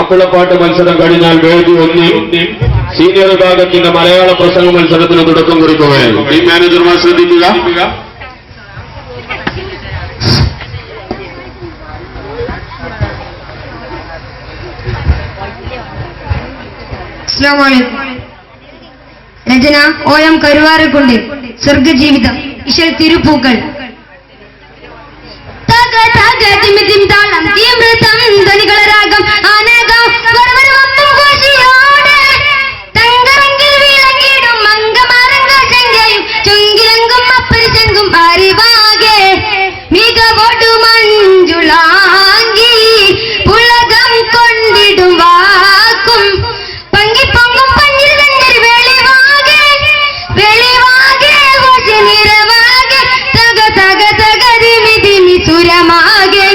മാപ്പിളപ്പാട്ട് മത്സരം കഴിഞ്ഞാൽ വേദി ഒന്നിൽ സീനിയർ വിഭാഗത്തിന്റെ മലയാള പ്രസംഗ മത്സരത്തിന് തുടക്കം കുറിക്കുകയാണ്. ടീം മാനേജർമാർ ശ്രദ്ധിക്കുക. രചന OM കരുവാരക്കുണ്ട്. സ്വർഗജീവിതം. ഇശൽ തിരുപ്പൂക്കൾ. ധ്വനികളരാഗം അനകം തങ്കറങ്കിൽ വിളങ്ങിടും മംഗമാരംഗശങ്കയും ചുങ്കിലങ്കും അപ്പരിശങ്കും അറിവാകെ മികവൊടു മഞ്ജുളാങ്കി പുളകം കൊണ്ടിടും വാക്കും പങ്കിപ്പൊങ്കും പഞ്ഞിരുതഞ്ഞിൽ വെളിവാകെ വെളിവാകെ നിറവാകെ തക തക തക ദിമി ദിമി സുരമാകെ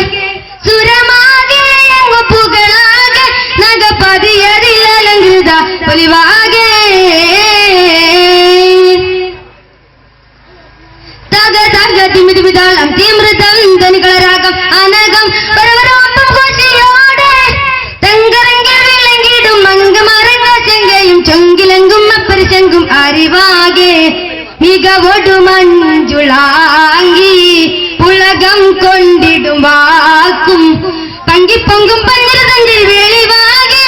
സുരമാകെ എങ്ങു പുകളാകെ നഗപതിയതിൽ അലങ്കൃത പൊലിവാകെ തക തക ദിമി ദിമി താളം തീമൃതം ധ്വനികളരാഗം അനകം പരവരാപ്പം ഘോഷിയോടെ തങ്കറങ്കിൽ വിളങ്ങിടും മംഗമാരംഗശങ്കയും ചൊങ്കിലങ്കും അപ്പരിശങ്കും അറിവാകെ മികവൊടു മഞ്ജുളാങ്കി പുളകം കൊണ്ടിടും വാക്കും പങ്കിപ്പൊങ്കും പഞ്ഞിരുതഞ്ചിൽ വെളിവാകെ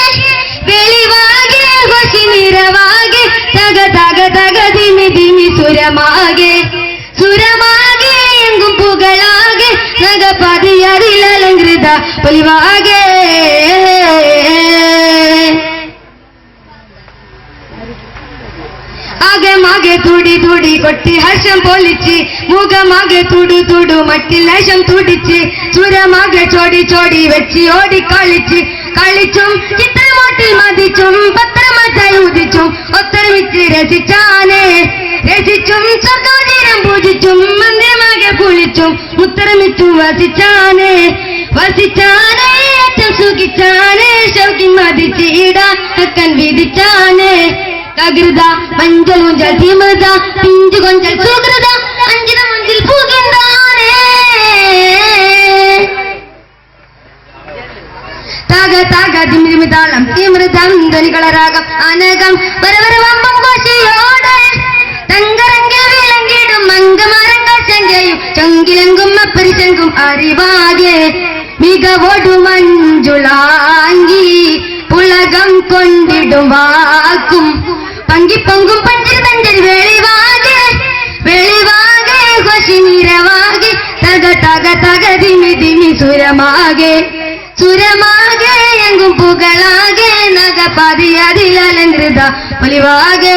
വെളിവാകെ ഘോഷി നിറവാകെ തക തക തക ദിമി ദിമി സുരമാകെ സുരമാകെ എങ്കും പുകളാകെ നഗപതിയതിൽ അലങ്കൃത പൊലിവാകെ ആകെ തുടി തുടി കൊട്ടി ഹർഷം പൊലിച്ച് മുഖമാകെ തുടു തുടു മറ്റിൽ ഹർഷം തുടിച്ച് സുരമാകെ ചോടി ചോടി വെച്ച് ഓടി കളിച്ച് കളിച്ചും ചിത്രമോട്ടിൽ മതിച്ചും പത്രമത്തായി ഉദിച്ചും ഒത്തൊരുമിച്ച് രസിച്ചാനേ രസിച്ചും സ്വർഗോചിരം പൂജിച്ചും മന്ദിരമാകെ കുളിച്ചും ഉത്തരമിച്ചും വസിച്ചാനേ വസിച്ചാനേ ഏറ്റം സുഖിച്ചാനേ ശൗക്കി മതിച്ചിടാൻ വിധിച്ചാനേ കകൃത മഞ്ചലൂഞ്ചൽ തിമൃത പിഞ്ചു കൊഞ്ചൽ സുകൃത അഞ്ചിത മുഞ്ചിൽ പൂകിന്താനേ തക തക ദിമിരിമി താളം തിമൃതം ധ്വനികളരാഗം അനകം വരവരവമ്പം ഘോഷിയോടെ തങ്കറങ്കിൽ വിളങ്ങിടും മംഗമാരംഗശങ്കയും ചൊങ്കിലങ്കും അപ്പരിശങ്കും അറിവാകെ മികവൊടു മഞ്ജുളാങ്കി പുളകം കൊണ്ടിടും വാക്കും പങ്കിപ്പൊങ്കും പഞ്ചിരുതഞ്ചിൽ വെളിവാകെ വെളിവാകെ ഘോഷി നിറവാകെ തക തക തക ദിമി ദിമി സുരമാകെ സുരമാകെ എങ്കും പുകളാകെ നഗപതിയതിൽ അലങ്കൃത പൊലിവാകെ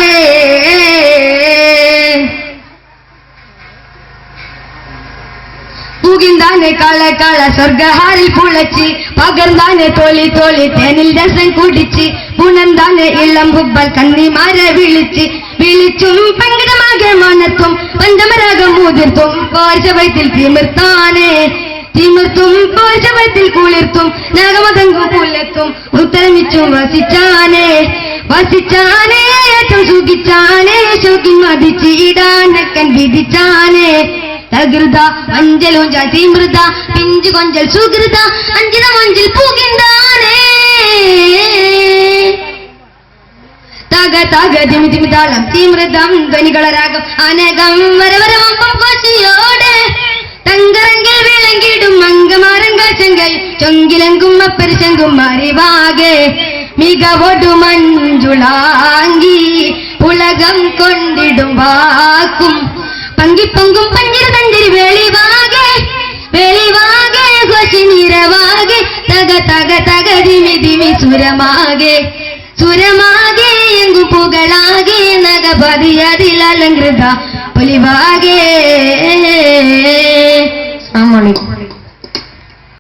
പൂകിന്താനെ കള കള സ്വർഗഹാരിൽ പുളച്ച് പകർന്നാനെ തോളി തോളി തേനിൽ രസം കുടിച്ച് പുണന്താനെ ഇളം ഹുബ്ബൽ കന്നിമാരെ വിളിച്ച് വിളിച്ചും പങ്കിടമാകെ മനത്തും പഞ്ചമരാഗം മുതിർത്തും പോർശവത്തിൽ തിമിർത്താനെ തിമിർത്തും പോർശവത്തിൽ കുളിർത്തും നാഗമതങ്കും പുലത്തും ഉത്തരമിച്ചും വസിച്ചാനെ വസിച്ചാനെ ഏറ്റവും സുഖിച്ചാനെ ശോകി മതിച്ചിടാനക്കൻ വിധിച്ചാനെ തകൃത മഞ്ചലൂഞ്ച തീമൃത പിഞ്ചു കൊഞ്ചൽ സുകൃത അഞ്ചിത മഞ്ചിൽ പൂകിന്താനേ തക തക ദിമി ദിമി താളം തീമൃതം ധ്വനികളരാഗം അനകം വരവരവമ്പം ഘോഷിയോടെ തങ്കറങ്കിൽ വിളങ്ങിടും മംഗമാരംഗശങ്കൈ ചൊങ്കിലങ്കും അപ്പരിശങ്കും അറിവാകെ മികവൊടു മഞ്ജുളാങ്കി പുളകം കൊണ്ടിടും വാക്കും പങ്കിപ്പൊങ്കും പഞ്ചിരുതഞ്ചിൽ വെളിവാകെ വെളിവാകെ ഘോഷി നിറവാകെ തക തക തക ദിമി ദിമി സുരമാകെ സുരമാകെ എങ്കും പുകളാകെ നഗപതിയതിൽ അലങ്കൃത പൊലിവാകെ. അസ്സലാമു അലൈക്കും.